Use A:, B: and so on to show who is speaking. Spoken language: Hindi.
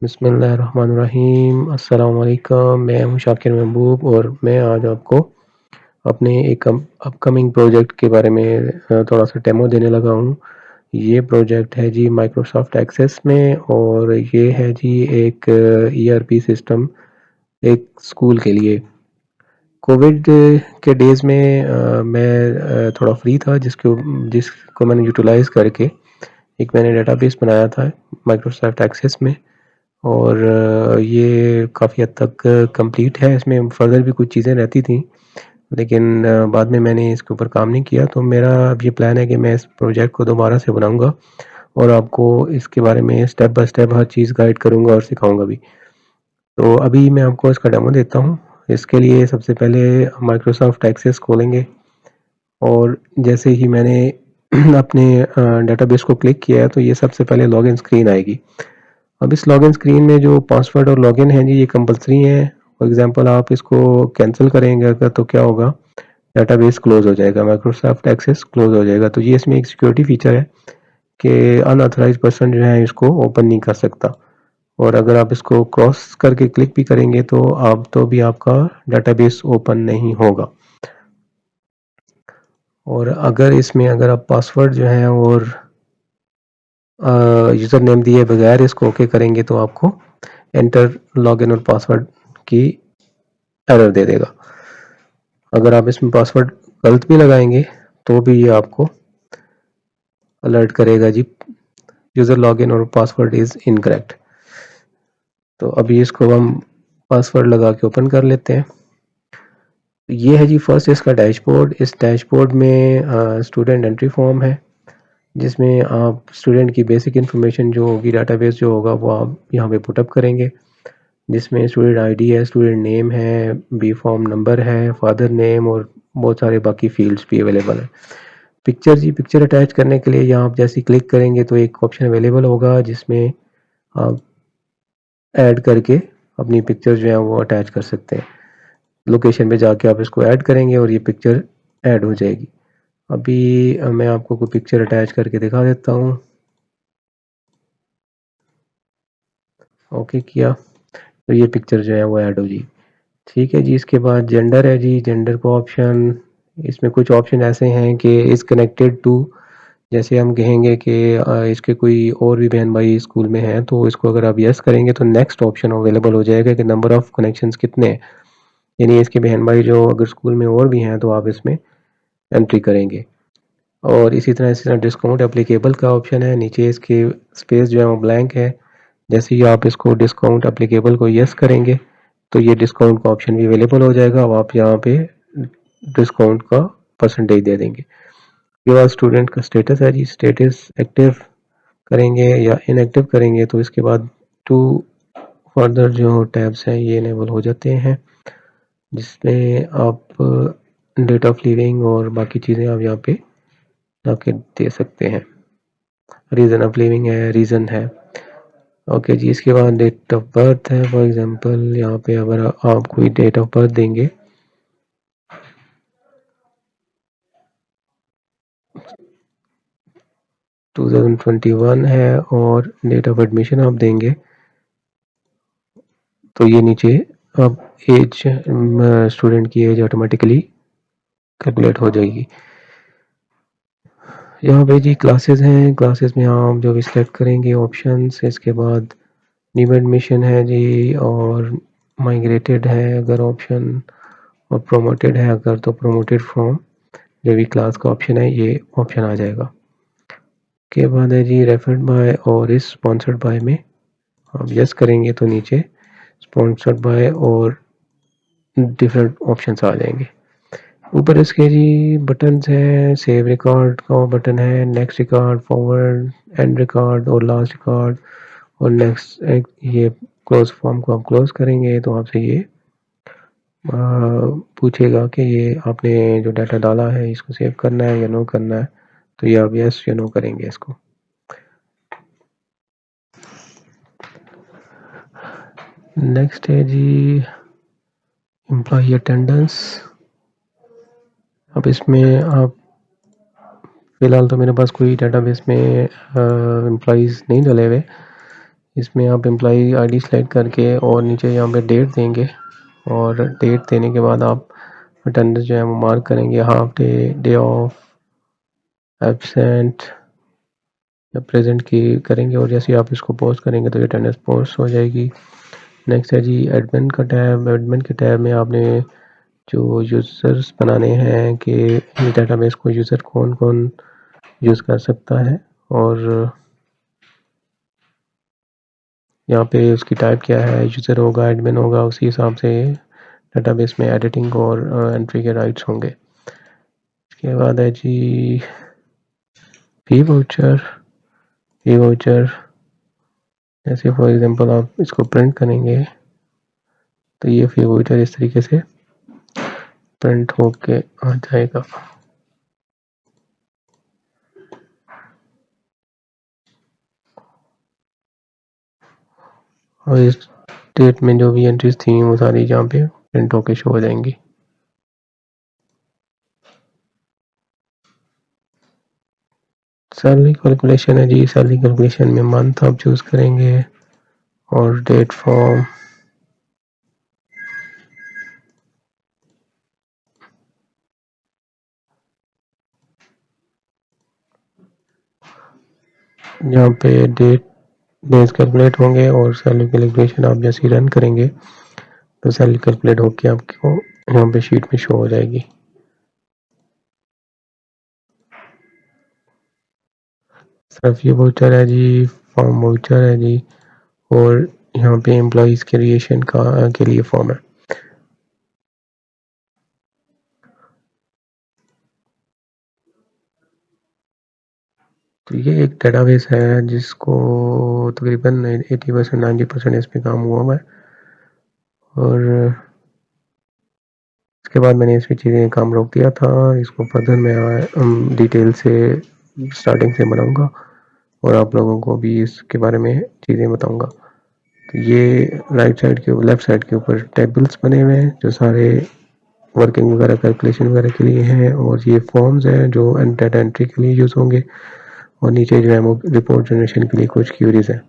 A: बिस्मिल्लाहिर्रहमानिर्रहीम। अस्सलाम वालेकुम। मैं हूँ शाकिर महबूब और मैं आज आपको अपने एक अपकमिंग प्रोजेक्ट के बारे में थोड़ा-सा डेमो देने लगा हूँ। ये प्रोजेक्ट है जी माइक्रोसॉफ्ट एक्सेस में और ये है जी एक ईआरपी सिस्टम एक स्कूल के लिए। कोविड के डेज़ में मैं थोड़ा फ्री था जिसको मैंने यूटिलाइज़ करके एक मैंने डेटाबेस बनाया था माइक्रोसॉफ्ट एक्सेस में। और ये काफ़ी हद तक कंप्लीट है। इसमें फर्दर भी कुछ चीज़ें रहती थी, लेकिन बाद में मैंने इसके ऊपर काम नहीं किया। तो मेरा अब ये प्लान है कि मैं इस प्रोजेक्ट को दोबारा से बनाऊँगा और आपको इसके बारे में step by step her cheese guide करूँगा और सिखाऊँगा भी। तो अभी मैं आपको इसका डेमो देता हूँ। इसके लिए सबसे पहले माइक्रोसॉफ्ट एक्सेस खोलेंगे और जैसे ही मैंने अपने डेटाबेस को क्लिक किया है तो ये सबसे पहले लॉगिन स्क्रीन आएगी। अब इस लॉगिन स्क्रीन में जो पासवर्ड और लॉगिन है जी ये कंपलसरी है। फॉर एग्जांपल आप इसको कैंसिल करेंगे अगर तो क्या होगा, डेटाबेस क्लोज हो जाएगा, माइक्रोसॉफ्ट एक्सेस क्लोज हो जाएगा। तो ये इसमें एक सिक्योरिटी फीचर है कि अनऑथराइज्ड पर्सन जो है इसको ओपन नहीं कर सकता। और अगर आप इसको क्रॉस करके क्लिक भी करेंगे तो भी आपका डेटाबेस ओपन नहीं होगा। और अगर आप पासवर्ड जो है और यूज़र नेम दिए बगैर इसको ओके करेंगे तो आपको एंटर लॉगिन और पासवर्ड की एरर दे देगा। अगर आप इसमें पासवर्ड गलत भी लगाएंगे तो भी ये आपको अलर्ट करेगा जी यूज़र लॉगिन और पासवर्ड इज़ इनकरेक्ट। तो अभी इसको हम पासवर्ड लगा के ओपन कर लेते हैं। ये है जी फर्स्ट इसका डैशबोर्ड। इस डैशबोर्ड में स्टूडेंट एंट्री फॉर्म है जिसमें आप स्टूडेंट की बेसिक इन्फॉर्मेशन जो होगी, डाटाबेस जो होगा वो आप यहाँ पे पुटअप करेंगे, जिसमें स्टूडेंट आईडी है, स्टूडेंट नेम है, बी फॉर्म नंबर है, फादर नेम और बहुत सारे बाकी फील्ड्स भी अवेलेबल है। पिक्चर अटैच करने के लिए यहाँ आप जैसे ही क्लिक करेंगे तो एक ऑप्शन अवेलेबल होगा जिसमें आप ऐड करके अपनी पिक्चर जो है वो अटैच कर सकते हैं। लोकेशन पे जाके आप इसको ऐड करेंगे और ये पिक्चर ऐड हो जाएगी। अभी मैं आपको कोई पिक्चर अटैच करके दिखा देता हूँ। ओके किया तो ये पिक्चर जो है वो ऐड हो जी। ठीक है जी। इसके बाद जेंडर है जी, जेंडर का ऑप्शन, इसमें कुछ ऑप्शन ऐसे हैं कि इज़ कनेक्टेड टू, जैसे हम कहेंगे कि इसके कोई और भी बहन भाई स्कूल में हैं तो इसको अगर आप यस करेंगे तो नेक्स्ट ऑप्शन अवेलेबल हो जाएगा कि नंबर ऑफ कनेक्शंस कितने हैं, यानी इसके बहन भाई जो अगर स्कूल में और भी हैं तो आप इसमें एंट्री करेंगे। और इसी तरह डिस्काउंट एप्लीकेबल का ऑप्शन है, नीचे इसके स्पेस जो है वो ब्लैंक है। जैसे ही आप इसको डिस्काउंट एप्लीकेबल को यस करेंगे तो ये डिस्काउंट का ऑप्शन भी अवेलेबल हो जाएगा। अब आप यहाँ पे डिस्काउंट का परसेंटेज दे देंगे। ये बाद स्टूडेंट का स्टेटस है जी, स्टेटस एक्टिव करेंगे या इनएक्टिव करेंगे तो इसके बाद टू फर्दर जो टैब्स हैं ये इनेबल हो जाते हैं, जिसमें आप डेट ऑफ लिविंग और बाकी चीज़ें आप यहाँ पे जाके दे सकते हैं। रीज़न ऑफ लिविंग है, रीज़न है। ओके जी। इसके बाद डेट ऑफ बर्थ है। फॉर एग्जांपल यहाँ पे अगर आप कोई डेट ऑफ बर्थ देंगे 2021 है और डेट ऑफ एडमिशन आप देंगे तो ये नीचे अब एज स्टूडेंट की एज ऑटोमेटिकली कैलकुलेट हो जाएगी। यहाँ पे जी क्लासेस हैं, क्लासेस में आप जो भी सिलेक्ट करेंगे ऑप्शंस, इसके बाद न्यू एडमिशन है जी और माइग्रेटेड है अगर ऑप्शन, और प्रोमोटेड है अगर तो प्रोमोटेड फ्रॉम जो भी क्लास का ऑप्शन है ये ऑप्शन आ जाएगा। के बाद है जी रेफर्ड बाय और इस स्पॉन्सर्ड बाय में आप यस करेंगे तो नीचे स्पॉन्सर्ड बाय और डिफरेंट ऑप्शंस आ जाएंगे। ऊपर इसके जी बटन्स हैं, सेव रिकॉर्ड का बटन है, next record, forward, and record और लास्ट रिकॉर्ड और नेक्स्ट ये क्लोज फॉर्म को आप क्लोज करेंगे तो आपसे ये पूछेगा कि ये आपने जो डाटा डाला है इसको सेव करना है या नो करना है, तो ये आप यस या नो करेंगे इसको। नेक्स्ट है जी एम्प्लॉई अटेंडेंस। अब इसमें आप फ़िलहाल तो मेरे पास कोई डेटाबेस में एम्प्लॉइज़ नहीं डले हुए, इसमें आप एम्प्लॉई आईडी सेलेक्ट करके और नीचे यहाँ पे डेट देंगे और डेट देने के बाद आप अटेंडेंस जो है वो मार्क करेंगे, half day, day of, absent या प्रेजेंट की करेंगे और जैसे आप इसको पोस्ट करेंगे तो ये अटेंडेंस पोस्ट हो जाएगी। नेक्स्ट है जी एडमिन का टैब। एडमिन के टैब में आपने जो यूज़र्स बनाने हैं कि ये डेटाबेस को यूज़र कौन कौन यूज़ कर सकता है और यहाँ पे उसकी टाइप क्या है, यूज़र होगा, एडमिन होगा, उसी हिसाब से डेटाबेस में एडिटिंग और एंट्री के राइट्स होंगे। इसके बाद है जी फी वाउचर। जैसे फॉर एग्जांपल आप इसको प्रिंट करेंगे तो ये फी वाउचर इस तरीके से प्रिंट होके आ जाएगा। और इस डेट में जो भी एंट्रीज थी वो सारी यहाँ पे प्रिंट होके शो हो जाएंगी। सैलरी कैलकुलेशन है जी। सैलरी कैलकुलेशन में मंथ आप चूज करेंगे और डेट फॉर्म। यहाँ पे डेज कैलकुलेट होंगे और सैलरी कैलकुलेशन आप जैसे ही रन करेंगे तो सैलरी कैलकुलेट होके आपको यहाँ पे शीट में शो हो जाएगी। सिर्फ ये वाउचर है जी, फॉर्म वाउचर है जी और यहाँ पे एम्प्लॉइज क्रिएशन के लिए फॉर्म है। तो ये एक डेटाबेस है जिसको तकरीबन 80% 90% इस पे काम हुआ है और इसके बाद मैंने इसमें चीज़ें काम रोक दिया था। इसको फर्दर मैं डिटेल से स्टार्टिंग से बनाऊंगा और आप लोगों को भी इसके बारे में चीज़ें बताऊंगा। तो ये राइट साइड के लेफ्ट साइड के ऊपर टेबल्स बने हुए हैं जो सारे वर्किंग वगैरह कैलकुलेशन वगैरह के लिए हैं और ये फॉर्म्स हैं जो डेटा एंट्री के लिए यूज़ होंगे और नीचे जो है वो रिपोर्ट जनरेशन के लिए कुछ क्यूरीज हैं।